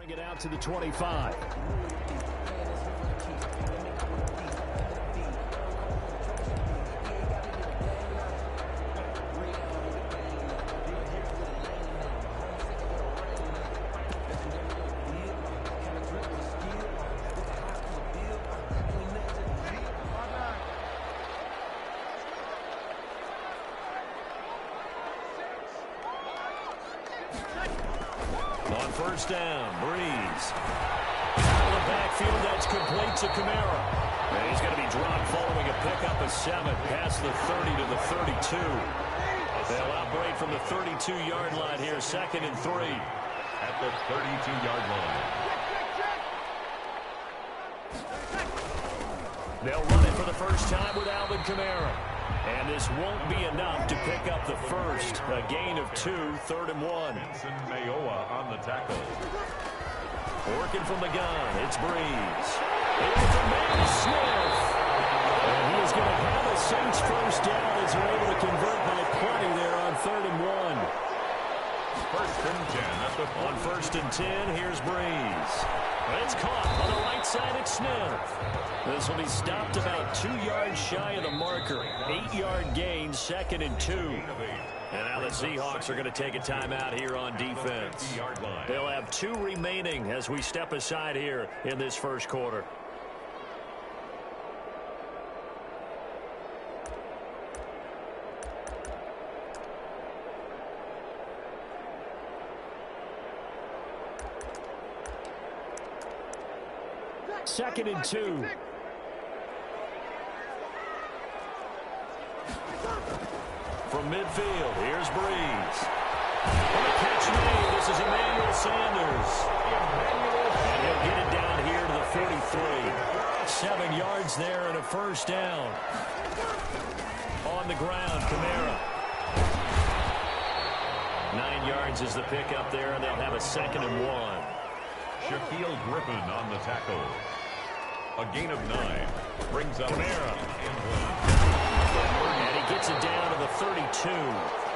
Bring it out to the 25. On first down, Breeze. Out of the backfield, that's complete to Kamara. And he's going to be dropped following a pickup of 7 past the 30 to the 32. They'll outbreak from the 32-yard line here, 2nd and 3. At the 32-yard line. They'll run it for the first time with Alvin Kamara. And this won't be enough to pick up the first. A gain of 2, 3rd and 1. Vincent Mayowa on the tackle. Working from the gun, it's Breeze. Here's the man, Smith. And he is going to have a Saints first down as they're able to convert by plenty there on 3rd and 1. First and 10 at the on 1st and 10, here's Breeze. It's caught on the right side at Smith. This will be stopped about 2 yards shy of the marker. 8-yard gain, 2nd and 2. And now the Seahawks are going to take a timeout here on defense. They'll have 2 remaining as we step aside here in this first quarter. Second and 2. From midfield, here's Breeze. On the catch made, this is Emmanuel Sanders. And he'll get it down here to the 43. 7 yards there and a first down. On the ground, Kamara. 9 yards is the pickup there, and they'll have a 2nd and 1. Shaquille Griffin on the tackle. A gain of 9. Brings up Kamara. And he gets it down to the 32.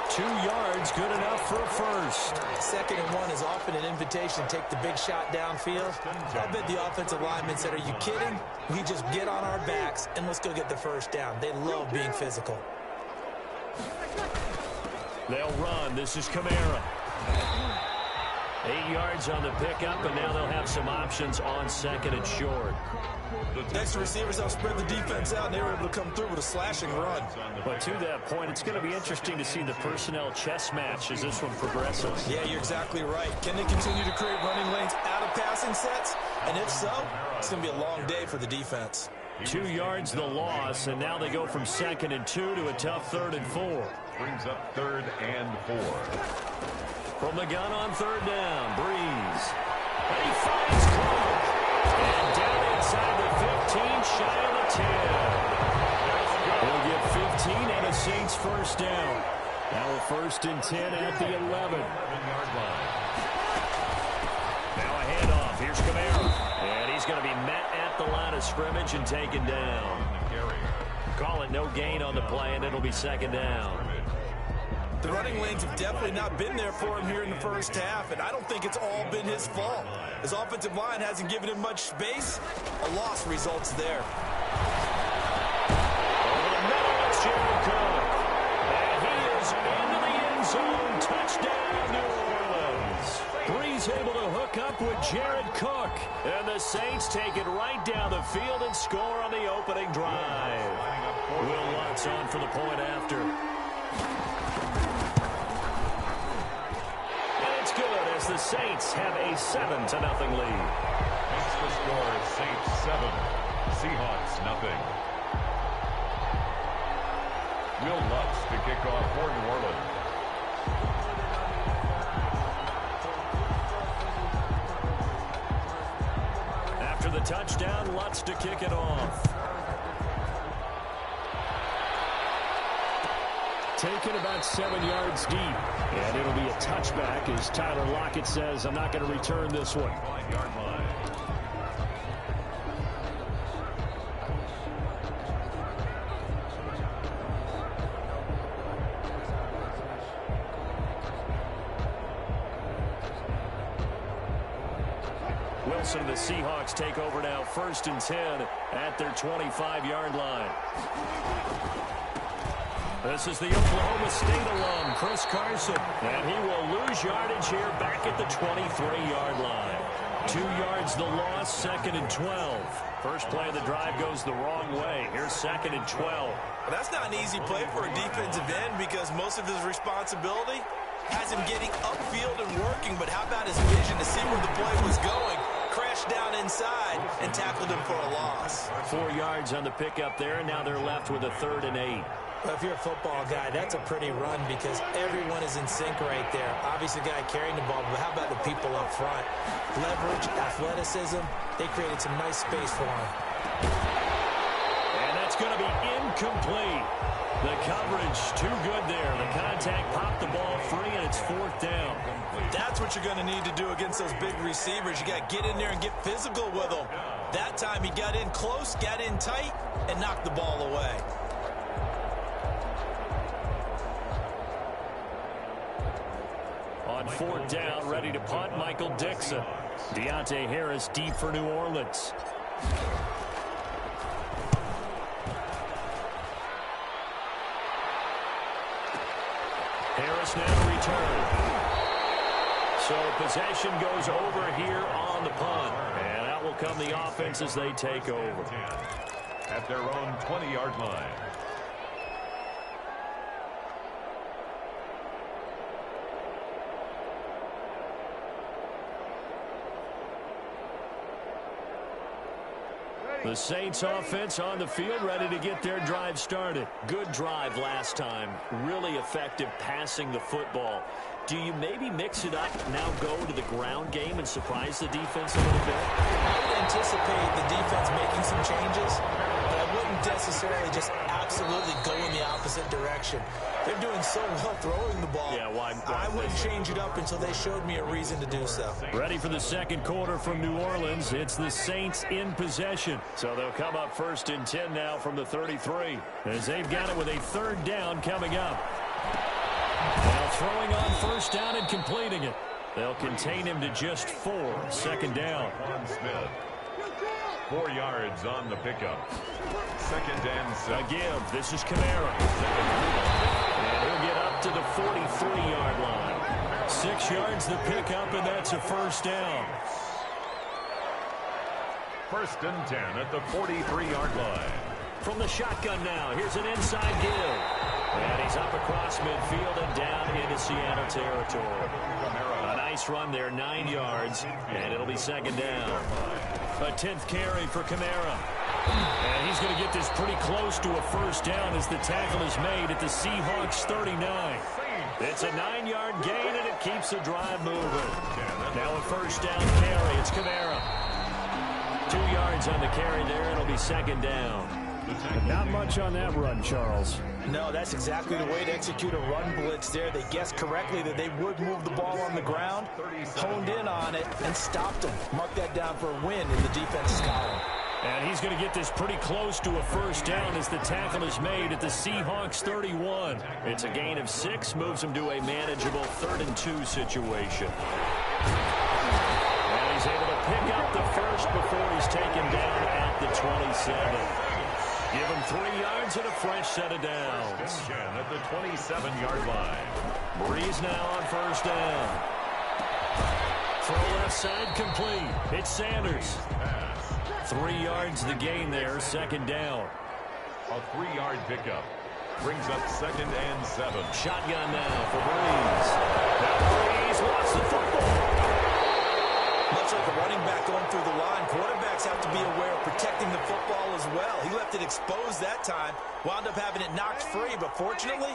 2 yards, good enough for a first. 2nd and 1 is often an invitation to take the big shot downfield. I bet the offensive linemen said, are you kidding? We just get on our backs and let's go get the first down. They love being physical. They'll run. This is Kamara. 8 yards on the pickup, and now they'll have some options on 2nd and short. Next receivers help spread the defense out, and they were able to come through with a slashing run. But to that point, it's going to be interesting to see the personnel chess match as this one progresses. Yeah, you're exactly right. Can they continue to create running lanes out of passing sets? And if so, it's going to be a long day for the defense. 2 yards the loss, and now they go from 2nd and 2 to a tough 3rd and 4. Brings up 3rd and 4. From the gun on 3rd down, Breeze. And he finds Cook. And down inside the 15, shy of the 10. He'll get 15 and a Saints first down. Now a 1st and 10 at the 11. Now a handoff. Here's Kamara. And he's going to be met at the line of scrimmage and taken down. Call it no gain on the play, and it'll be 2nd down. The running lanes have definitely not been there for him here in the first half, and I don't think it's all been his fault. His offensive line hasn't given him much space. A loss results there. Over the middle, it's Jared Cook. And he is into the end zone. Touchdown, New Orleans. Breeze able to hook up with Jared Cook. And the Saints take it right down the field and score on the opening drive. Will Lutz on for the point after. The Saints have a 7-0 lead. Makes the score Saints 7, Seahawks nothing. Will Lutz to kick off for New Orleans. After the touchdown, Lutz to kick it off. Taken about 7 yards deep. And it'll be a touchback as Tyler Lockett says, I'm not going to return this one. 5-yard line. whistle, and the Seahawks take over now, 1st and 10 at their 25-yard line. This is the Oklahoma State alum, Chris Carson, and he will lose yardage here back at the 23-yard line. 2 yards the loss, 2nd and 12. First play of the drive goes the wrong way. Here's 2nd and 12. Well, that's not an easy play for a defensive end because most of his responsibility has him getting upfield and working, but how about his vision to see where the play was going? Crashed down inside and tackled him for a loss. 4 yards on the pickup there, and now they're left with a 3rd and 8. Well, if you're a football guy, that's a pretty run because everyone is in sync right there. Obviously, the guy carrying the ball, but how about the people up front? Leverage, athleticism, they created some nice space for him. And that's going to be incomplete. The coverage too good there. The contact popped the ball free, and it's 4th down. That's what you're going to need to do against those big receivers. You got to get in there and get physical with them. That time he got in close, got in tight, and knocked the ball away. On 4th down, ready to punt, Michael Dixon. Deontay Harris deep for New Orleans. Harris now to return. So possession goes over here on the punt. And out will come the offense as they take over. At their own 20-yard line. The Saints offense on the field, ready to get their drive started. Good drive last time. Really effective passing the football. Do you maybe mix it up, now go to the ground game and surprise the defense a little bit? I would anticipate the defense making some changes, but I wouldn't necessarily just absolutely go in the opposite direction. They're doing so well throwing the ball. Yeah, why I wouldn't change it up until they showed me a reason to do so. Ready for the second quarter from New Orleans. It's the Saints in possession. So they'll come up 1st and 10 now from the 33. As they've got it with a 3rd down coming up. Now throwing on 1st down and completing it. They'll contain him to just 4. 2nd down. Smith. 4 yards on the pickup. 2nd and 7. A give. This is Kamara. And he'll get up to the 43-yard line. 6 yards the pickup, and that's a 1st down. 1st and 10 at the 43-yard line. From the shotgun now, here's an inside give. And he's up across midfield and down into Seattle territory. A nice run there, 9 yards, and it'll be 2nd down. A 10th carry for Kamara. And he's going to get this pretty close to a 1st down as the tackle is made at the Seahawks 39. It's a 9-yard gain, and it keeps the drive moving. Now a 1st down carry. It's Kamara. 2 yards on the carry there, and it'll be 2nd down. Not much on that run, Charles. No, that's exactly the way to execute a run blitz there. They guessed correctly that they would move the ball on the ground, honed in on it, and stopped them. Mark that down for a win in the defense's column. And he's going to get this pretty close to a 1st down as the tackle is made at the Seahawks 31. It's a gain of 6, moves him to a manageable 3rd and 2 situation. And he's able to pick up the first before he's taken down at the 27. Give him 3 yards and a fresh set of downs. At the 27-yard line. Breeze now on 1st down. Throw left side complete. It's Sanders. 3 yards the gain there, 2nd down. A 3-yard pickup. Brings up 2nd and 7. Shotgun now for Breeze. Now Breeze wants the football. Much like a running back going through the line, quarterbacks have to be aware of protecting the football as well. He left it exposed that time, wound up having it knocked free, but fortunately,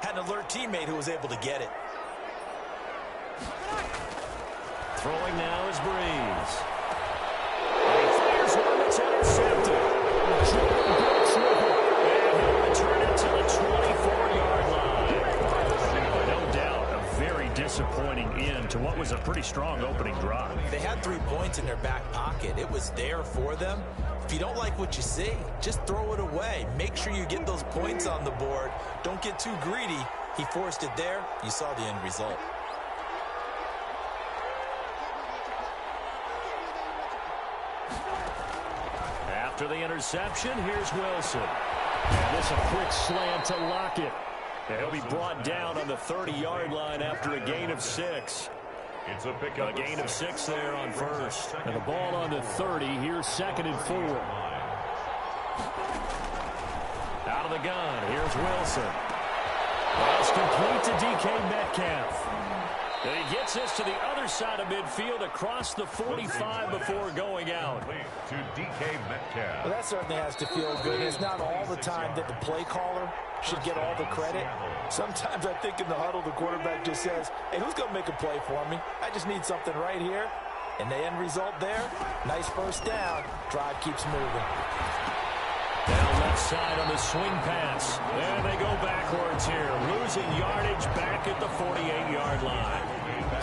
had an alert teammate who was able to get it. Throwing now is Breeze. And he fires one that's intercepted. Jordan Brooks with it. And he'll return it to the 24-yard line. No doubt, a very disappointing end to what was a pretty strong opening drive. They had 3 points in their back pocket. It was there for them. If you don't like what you see, just throw it away. Make sure you get those points on the board. Don't get too greedy. He forced it there. You saw the end result. After the interception, here's Wilson. And this a quick slant to Lockett. And he'll be brought down on the 30-yard line after a gain of 6. It's a pickup. A gain of 6 there on first. And the ball on the 30. Here's 2nd and 4. Out of the gun. Here's Wilson. Pass complete to DK Metcalf. And he gets this to the other side of midfield across the 45 before going out. To DK Metcalf. Well, that certainly has to feel good. It's not all the time that the play caller should get all the credit. Sometimes I think in the huddle, the quarterback just says, hey, who's going to make a play for me? I just need something right here. And the end result there, nice first down. Drive keeps moving. Down left side on the swing pass. And they go backwards here. Losing yardage back at the 48-yard line.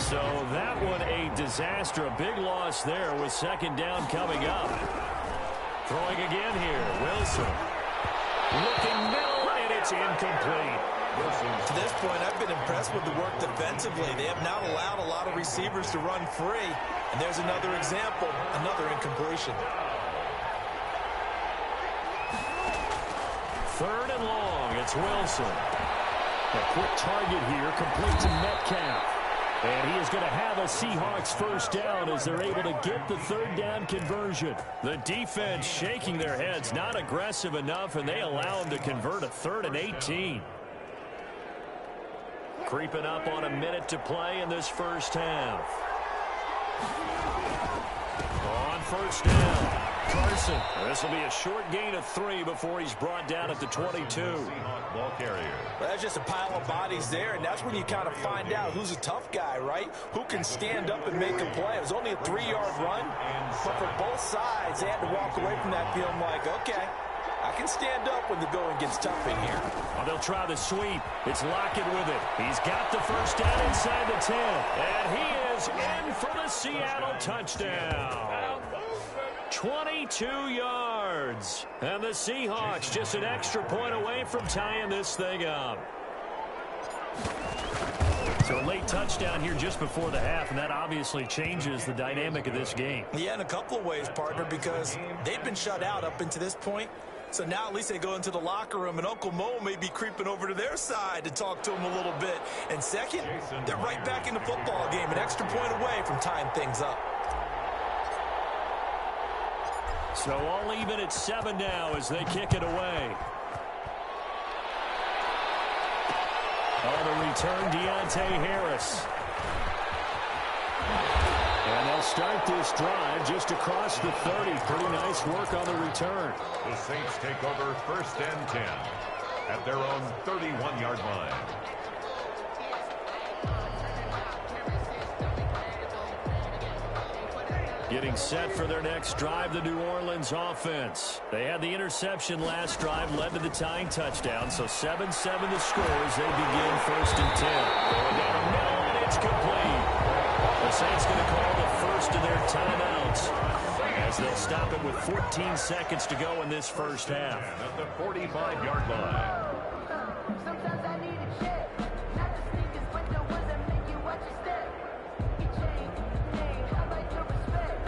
So that one a disaster. A big loss there with 2nd down coming up. Throwing again here. Wilson. Looking middle, and it's incomplete. To this point, I've been impressed with the work defensively. They have not allowed a lot of receivers to run free. And there's another example, another incompletion. 3rd and long, it's Wilson. A quick target here, complete to Metcalf. And he is going to have a Seahawks first down as they're able to get the 3rd down conversion. The defense shaking their heads, not aggressive enough, and they allow them to convert a 3rd and 18. Creeping up on a minute to play in this first half. On first down. Carson. This will be a short gain of 3 before he's brought down at the 22. Ball carrier. Well, that's just a pile of bodies there, and that's when you kind of find out who's a tough guy, right? Who can stand up and make a play. It was only a 3-yard run, but for both sides, they had to walk away from that feeling like, okay, I can stand up when the going gets tough in here. Well, they'll try the sweep. It's Lockett with it. He's got the first down inside the 10, and he is in for the Seattle touchdown. 22 yards. And the Seahawks just an extra point away from tying this thing up. So a late touchdown here just before the half, and that obviously changes the dynamic of this game. Yeah, in a couple of ways, partner, because they've been shut out up until this point. So now at least they go into the locker room, and Uncle Mo may be creeping over to their side to talk to them a little bit. And second, they're right back in the football game, an extra point away from tying things up. So all even at 7 now as they kick it away. On the return, Deontay Harris. And they'll start this drive just across the 30. Pretty nice work on the return. The Saints take over 1st and 10 at their own 31-yard line. Getting set for their next drive, the New Orleans offense. They had the interception last drive, led to the tying touchdown, so 7-7 the score as they begin 1st and 10. Going down the middle, and it's complete. The Saints going to call the first of their timeouts as they'll stop it with 14 seconds to go in this first half. At the 45-yard line. Sometimes I need a check. Not the sneakers, but the ones that make you watch your step. You change, name, I like your respect.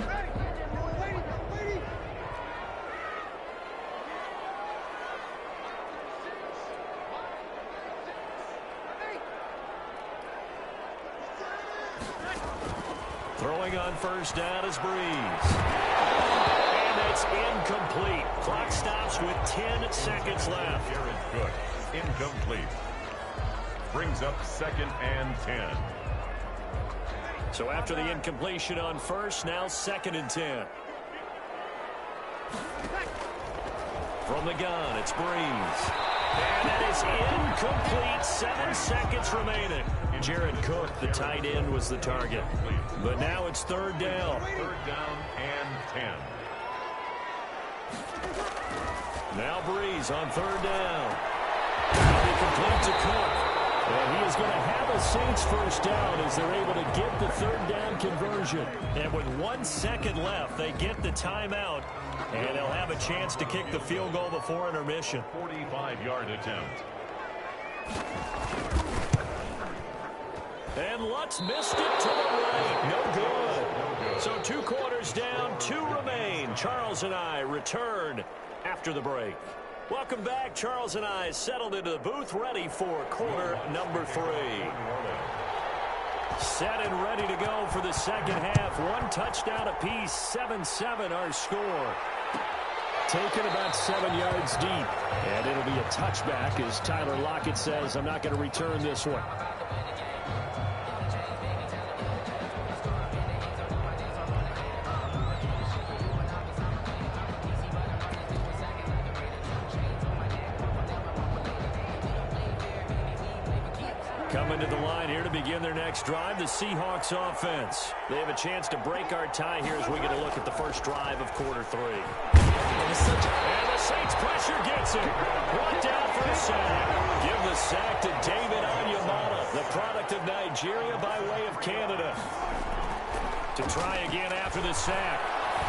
Throwing on first down is Breeze. And it's incomplete. Clock stops with 10 seconds left. Jared Cook, incomplete. Brings up 2nd and 10. So after the incompletion on first, now 2nd and 10. From the gun, it's Breeze. And it is incomplete. 7 seconds remaining. Jared Cook, the tight end, was the target. But now it's 3rd down. 3rd down and 10. Now Breeze on 3rd down. Now they complete to Cook. And he is going to have a Saints first down as they're able to get the 3rd down conversion. And with 1 second left, they get the timeout. And they'll have a chance to kick the field goal before intermission. 45-yard attempt. And Lutz missed it to the right. No good. So 2 quarters down, 2 remain. Charles and I return after the break. Welcome back. Charles and I settled into the booth, ready for quarter number 3. Set and ready to go for the second half. 1 touchdown apiece, 7-7 our score. Taken about 7 yards deep. And it'll be a touchback as Tyler Lockett says, I'm not going to return this one. Coming to the line here to begin their next drive, the Seahawks offense. They have a chance to break our tie here as we get a look at the first drive of quarter 3. And the Saints pressure gets it. Brought down for a sack. Give the sack to David Onyemata, the product of Nigeria by way of Canada. To try again after the sack.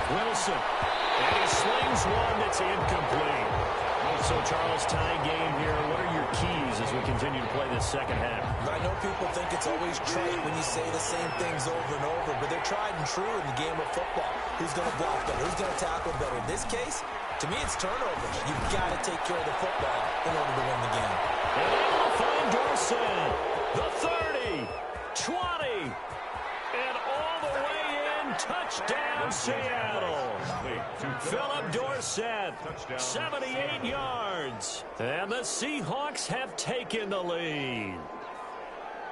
Wilson. And he slings one that's incomplete. So, Charles, tie game here. What are your keys as we continue to play this second half? I know people think it's always trite when you say the same things over and over, but they're tried and true in the game of football. Who's going to block better? Who's going to tackle better? In this case, to me, it's turnovers. You've got to take care of the football in order to win the game. And able to find Dorsett. The 30, 20, and all the way in. Touchdown, Seattle. Philip Dorsett, 78 yards. And the Seahawks have taken the lead.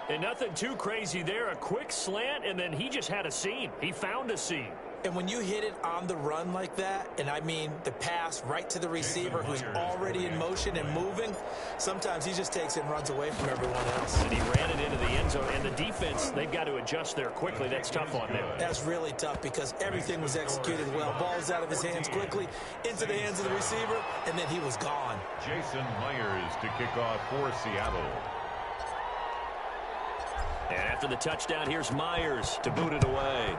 And nothing too crazy there. A quick slant, and then he just had a seam. He found a seam. And when you hit it on the run like that, and I mean the pass right to the receiver who's already in motion and moving, sometimes he just takes it and runs away from everyone else. And he ran it into the end zone. And the defense, they've got to adjust there quickly. That's tough on them. That's really tough because everything was executed well. Ball was out of his hands quickly, into the hands of the receiver, and then he was gone. Jason Myers to kick off for Seattle. And after the touchdown, here's Myers to boot it away.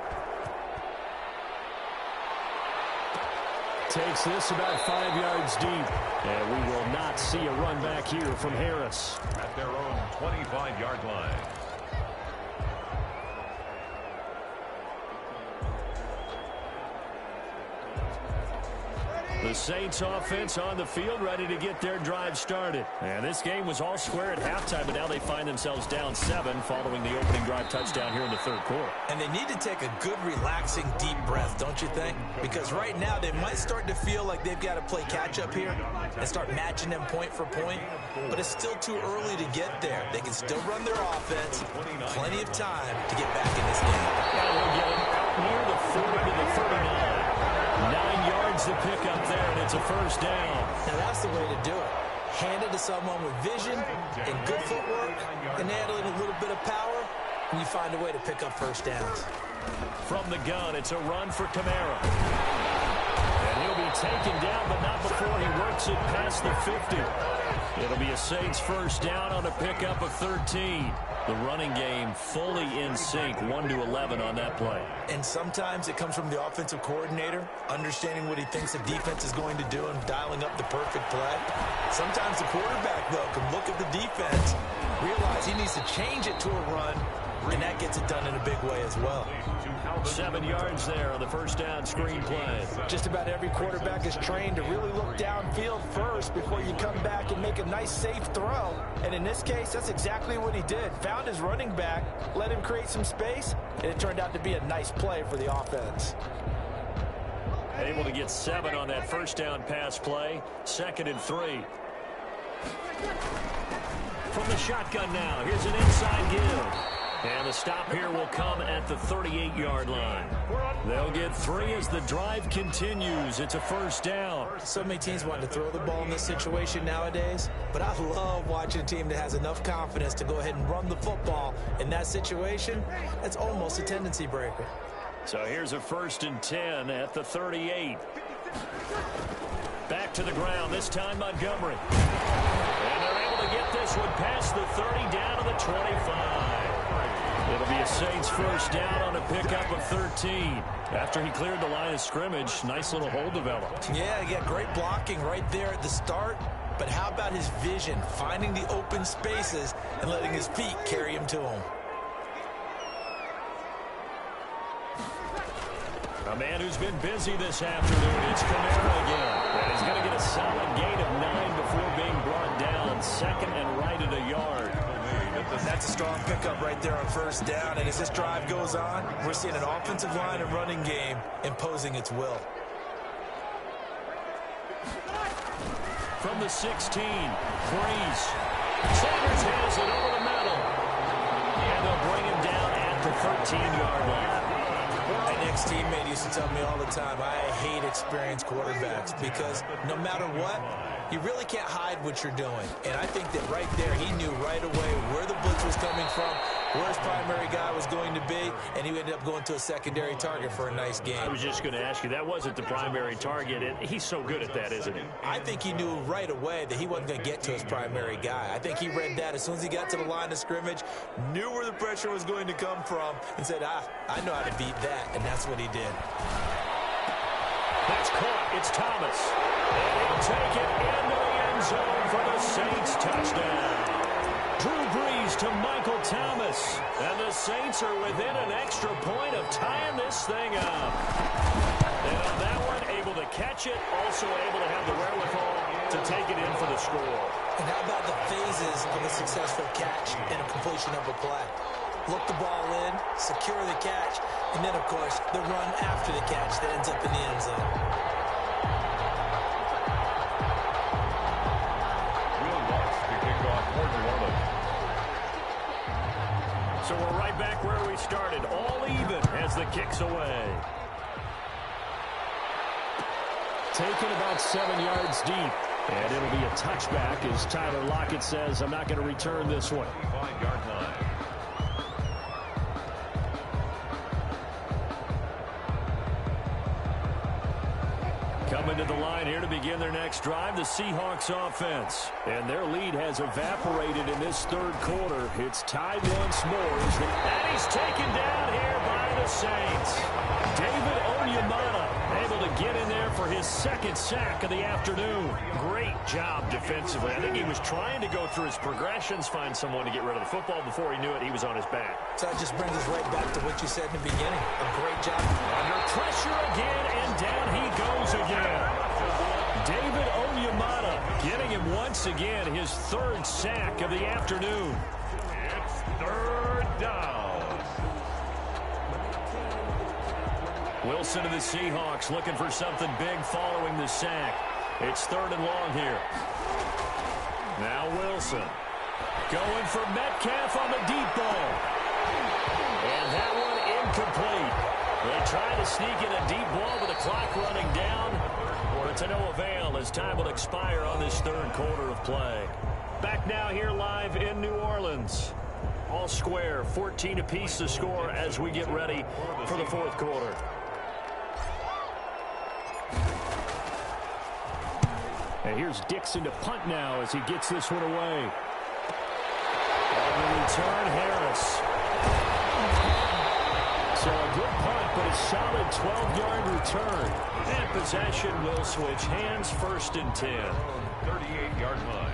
Takes this about 5 yards deep. And we will not see a run back here from Harris. At their own 25-yard line. The Saints offense on the field, ready to get their drive started. And this game was all square at halftime, but now they find themselves down 7 following the opening drive touchdown here in the third quarter. And they need to take a good, relaxing, deep breath, don't you think? Because right now they might start to feel like they've got to play catch-up here and start matching them point for point. But it's still too early to get there. They can still run their offense. Plenty of time to get back in this game. And we'll get it out near the 40 to the 39. 9 yards to pick up there, and it's a first down. Now that's the way to do it. Hand it to someone with vision and good footwork and handling a little bit of power, and you find a way to pick up first downs. From the gun, it's a run for Kamara. And he'll be taken down, but not before he works it past the 50. It'll be a Saints first down on a pickup of 13. The running game fully in sync, 1-11 on that play. And sometimes it comes from the offensive coordinator, understanding what he thinks the defense is going to do and dialing up the perfect play. Sometimes the quarterback, though, can look at the defense, realize he needs to change it to a run, and that gets it done in a big way as well. 7 yards there on the first down screen play. Just about every quarterback is trained to really look downfield first before you come back and make a nice, safe throw. And in this case, that's exactly what he did. Found his running back, let him create some space, and it turned out to be a nice play for the offense. Able to get 7 on that first down pass play. 2nd and 3. From the shotgun now, here's an inside give. And the stop here will come at the 38-yard line. They'll get 3 as the drive continues. It's a first down. So many teams want to throw the ball in this situation nowadays, but I love watching a team that has enough confidence to go ahead and run the football. In that situation, that's almost a tendency breaker. So here's a 1st and 10 at the 38. Back to the ground, this time Montgomery. And they're able to get this one past the 30 down to the 25. It'll be a Saints first down on a pickup of 13. After he cleared the line of scrimmage, nice little hole developed. Yeah, he got great blocking right there at the start. But how about his vision, finding the open spaces and letting his feet carry him to him? A man who's been busy this afternoon. It's Kamara again. And he's going to get a solid gain of 9 before being brought down. Second and right at a yard. That's a strong pickup right there on first down. And as this drive goes on, we're seeing an offensive line and running game imposing its will. From the 16, Breeze. Sanders has it over the middle. And they'll bring him down at the 13-yard line. My next teammate used to tell me all the time, I hate experienced quarterbacks because no matter what, you really can't hide what you're doing. And I think that right there, he knew right away where the blitz was coming from, where his primary guy was going to be, and he ended up going to a secondary target for a nice game. I was just going to ask you, that wasn't the primary target, and he's so good at that, isn't he? I think he knew right away that he wasn't going to get to his primary guy. I think he read that as soon as he got to the line of scrimmage, knew where the pressure was going to come from, and said, I know how to beat that, and that's what he did. That's caught. It's Thomas. And he'll take it into the end zone for the Saints touchdown. Drew Brees to Michael Thomas. And the Saints are within an extra point of tying this thing up. And on that one, able to catch it, also able to have the wherewithal to take it in for the score. And how about the phases of a successful catch and a completion of a play? Look the ball in, secure the catch, and then, of course, the run after the catch that ends up in the end zone. Will Lutz to kick off for New Orleans. So we're right back where we started, all even as the kick's away. Taken about 7 yards deep. And it'll be a touchback as Tyler Lockett says, I'm not going to return this one. 5-yard line. Coming to the line here to begin their next drive, the Seahawks offense. And their lead has evaporated in this third quarter. It's tied once more. And he's taken down here by the Saints. David Onyemata able to get in there for his second sack of the afternoon. Great job defensively. I think he was trying to go through his progressions, find someone to get rid of the football. Before he knew it, he was on his back. So that just brings us right back to what you said in the beginning. A great job. Under pressure again, and down he goes again. David Onyemata getting him once again his third sack of the afternoon. It's third down. Wilson of the Seahawks looking for something big following the sack. It's third and long here. Now Wilson going for Metcalf on the deep ball. And that one incomplete. They try to sneak in a deep ball with the clock running down. But to no avail as time will expire on this third quarter of play. Back now here live in New Orleans. All square, 14 apiece to score as we get ready for the fourth quarter. And here's Dixon to punt now as he gets this one away. On the return, Harris. So a good punt, but a solid 12-yard return. And possession will switch hands, first and 10. 38-yard line.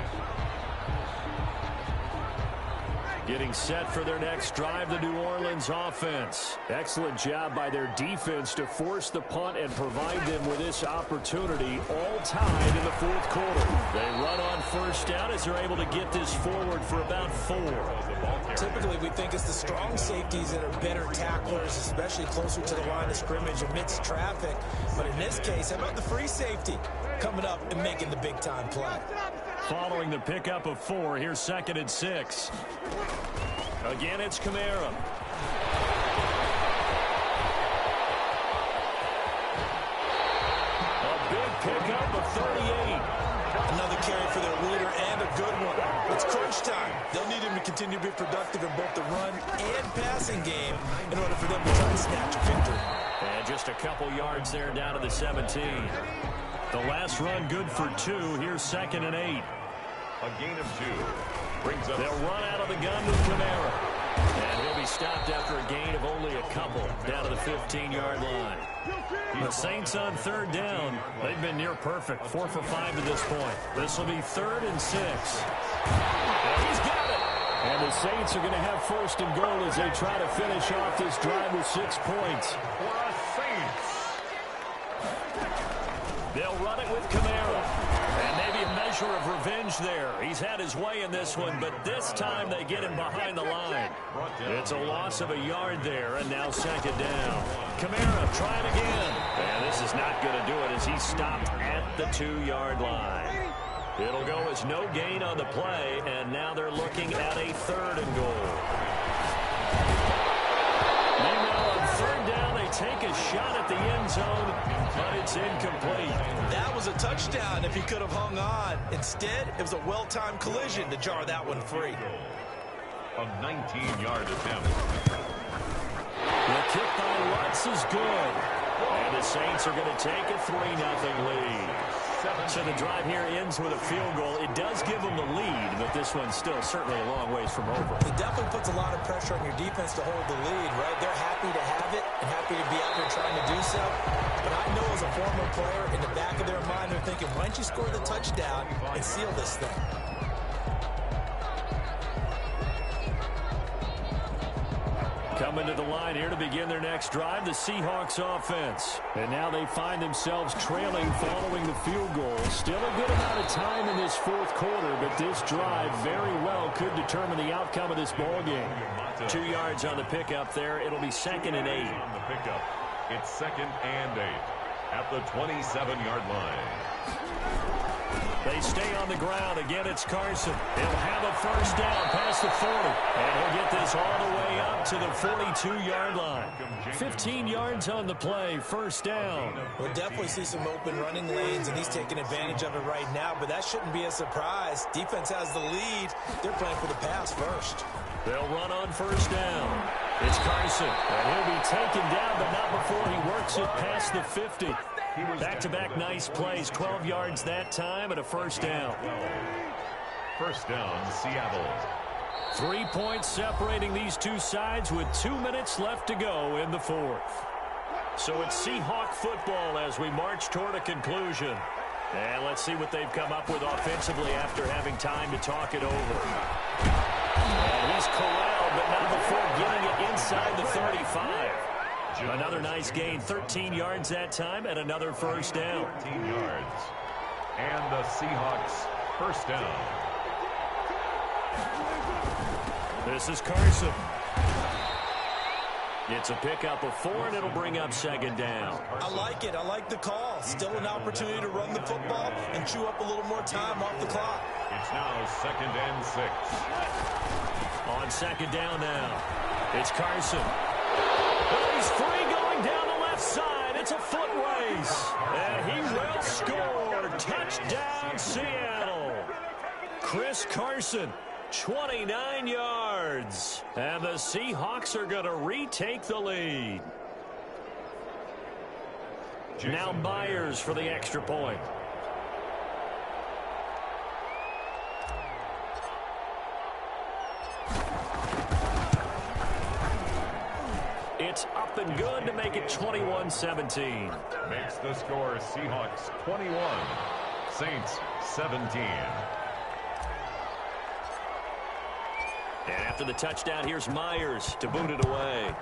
Getting set for their next drive, the New Orleans offense. Excellent job by their defense to force the punt and provide them with this opportunity, all tied in the fourth quarter. They run on first down as they're able to get this forward for about 4. Typically, we think it's the strong safeties that are better tacklers, especially closer to the line of scrimmage amidst traffic. But in this case, how about the free safety coming up and making the big-time play? Following the pickup of 4, here's second and 6. Again, it's Kamara. A big pickup of 38. Another carry for their leader and a good one. It's crunch time. They'll need him to continue to be productive in both the run and passing game in order for them to try and snatch a victory. And just a couple yards there down to the 17. The last run good for 2. Here's second and 8. A gain of 2. Brings up. They'll run out of the gun with Kamara. And he'll be stopped after a gain of only a couple down to the 15-yard line. The Saints on third down. They've been near perfect. 4 for 5 to this point. This will be third and 6. And he's got it. And the Saints are going to have first and goal as they try to finish off this drive with 6 points. For a Saints pressure of revenge there. He's had his way in this one, but this time they get him behind the line. It's a loss of a yard there, and now second down. Kamara trying again. And this is not going to do it as he's stopped at the 2-yard line. It'll go as no gain on the play, and now they're looking at a 3rd and goal. Meanwhile, on 3rd down, they take a shot at the end zone, but it's incomplete. That was a touchdown if he could have hung on. Instead, it was a well-timed collision to jar that one free. A 19-yard attempt. The kick by Lutz is good. And the Saints are going to take a 3-0 lead. So the drive here ends with a field goal. It does give them the lead, but this one's still certainly a long ways from over. It definitely puts a lot of pressure on your defense to hold the lead, right? They're happy to have it and happy to be out there trying to do so. But I know as a former player, in the back of their mind, they're thinking, why don't you score the touchdown and seal this thing? Coming to the line here to begin their next drive, the Seahawks offense. And now they find themselves trailing following the field goal. Still a good amount of time in this 4th quarter, but this drive very well could determine the outcome of this ball game. 2 yards on the pickup there. It'll be 2nd and 8. On the pickup, it's 2nd and 8 at the 27-yard line. They stay on the ground. Again, it's Carson. He'll have a 1st down past the 40. And he'll get this all the way up to the 42-yard line. 15 yards on the play, 1st down. We'll definitely see some open running lanes, and he's taking advantage of it right now, but that shouldn't be a surprise. Defense has the lead. They're playing for the pass first. They'll run on 1st down. It's Carson, and he'll be taken down, but not before he works it past the 50. Back-to-back nice plays, 12 yards that time, and a 1st down. 1st down, Seattle. 3 points separating these two sides with 2 minutes left to go in the 4th. So it's Seahawk football as we march toward a conclusion. And let's see what they've come up with offensively after having time to talk it over. And he's corralled, but not before getting it inside the 35. Another nice gain, 13 yards that time, and another 1st down. 13 yards. And the Seahawks 1st down. This is Carson. It's a pickup of 4, and it'll bring up 2nd down. I like it. I like the call. Still an opportunity to run the football and chew up a little more time off the clock. It's now 2nd and 6. On 2nd down now, it's Carson. Oh, he's free going down the left side. It's a foot race. And he will score. Touchdown, Seattle. Chris Carson, 29 yards. And the Seahawks are going to retake the lead. Now Myers for the extra point. It's up and good to make it 21-17. Makes the score Seahawks 21, Saints 17. And after the touchdown, here's Myers to boot it away.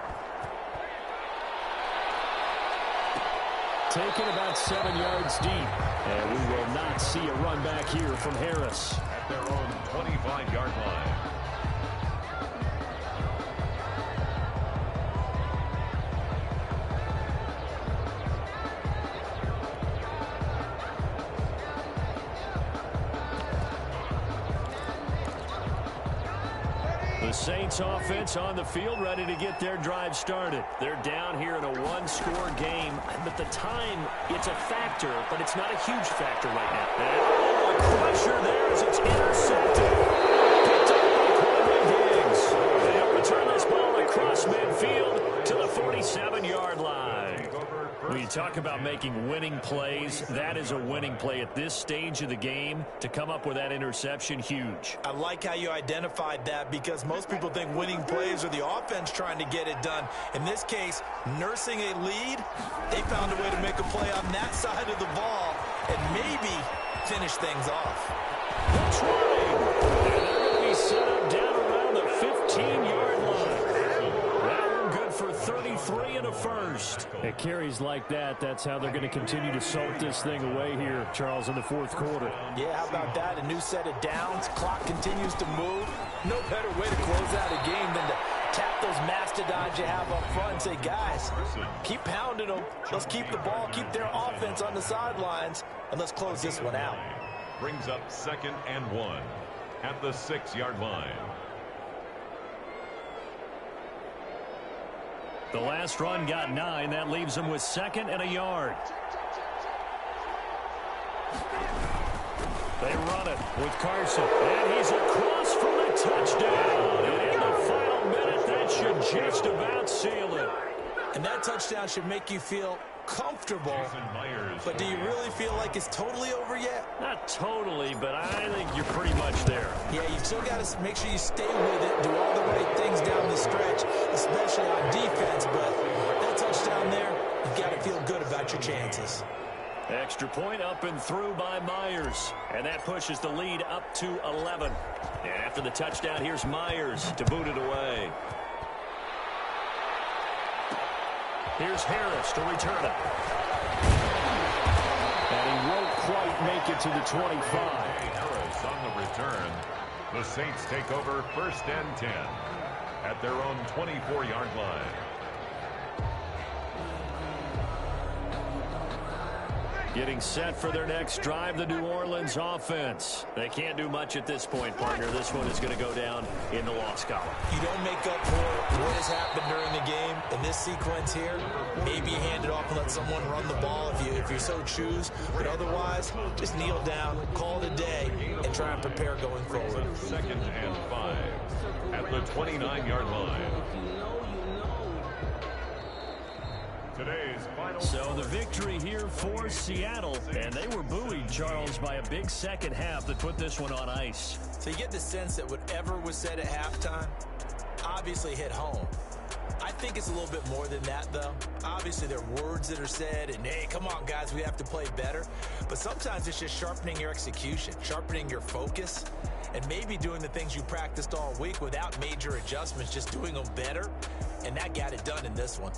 Taken about 7 yards deep. And we will not see a run back here from Harris. At their own 25-yard line. The Saints offense on the field ready to get their drive started. They're down here in a one-score game, but the time, it's a factor, but it's not a huge factor right now. And a crusher there as it's intercepted. Picked up by Quentin Diggs. They'll return this ball across midfield to the 47-yard line. When you talk about making winning plays, that is a winning play at this stage of the game. To come up with that interception, huge. I like how you identified that because most people think winning plays are the offense trying to get it done. In this case, nursing a lead, they found a way to make a play on that side of the ball and maybe finish things off. That's right. And they're going to be set up down around the 15-yard line. That one good for 33 and a first. At carries like that, that's how they're going to continue to salt this thing away here, Charles, in the fourth quarter. Yeah, how about that? A new set of downs. Clock continues to move. No better way to close out a game than to tap those mastodons you have up front and say, guys, keep pounding them. Let's keep the ball, keep their offense on the sidelines, and let's close this one out. Brings up 2nd and 1 at the 6-yard line. The last run got 9. That leaves him with 2nd and a yard. They run it with Carson, and he's across for the touchdown. And in the final minute, that should just about seal it. And that touchdown should make you feel comfortable. But do you really feel like it's totally over yet? Not totally, but I think you're pretty much there. Yeah, you've still got to make sure you stay with it, do all the right things down the stretch, especially on defense. But that touchdown there, you've got to feel good about your chances. Extra point up and through by Myers. And that pushes the lead up to 11. And after the touchdown, here's Myers to boot it away. Here's Harris to return it. And he won't quite make it to the 25. Harris on the return. The Saints take over 1st and 10 at their own 24-yard line. Getting set for their next drive, the New Orleans offense. They can't do much at this point, partner. This one is going to go down in the loss column. You don't make up for what has happened during the game in this sequence here. Maybe hand it off and let someone run the ball if you so choose. But otherwise, just kneel down, call it a day, and try and prepare going forward. 2nd and 5 at the 29-yard line. Today's final. So the victory here for Seattle, and they were buoyed, Charles, by a big second half that put this one on ice. So you get the sense that whatever was said at halftime obviously hit home. I think it's a little bit more than that, though. Obviously, there are words that are said, and, hey, come on, guys, we have to play better. But sometimes it's just sharpening your execution, sharpening your focus, and maybe doing the things you practiced all week without major adjustments, just doing them better, and that got it done in this one.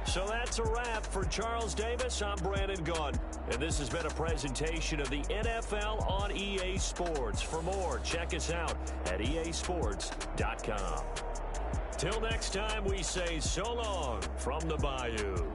So that's a wrap for Charles Davis. I'm Brandon Gunn. And this has been a presentation of the NFL on EA Sports. For more, check us out at easports.com. Till next time, we say so long from the Bayou.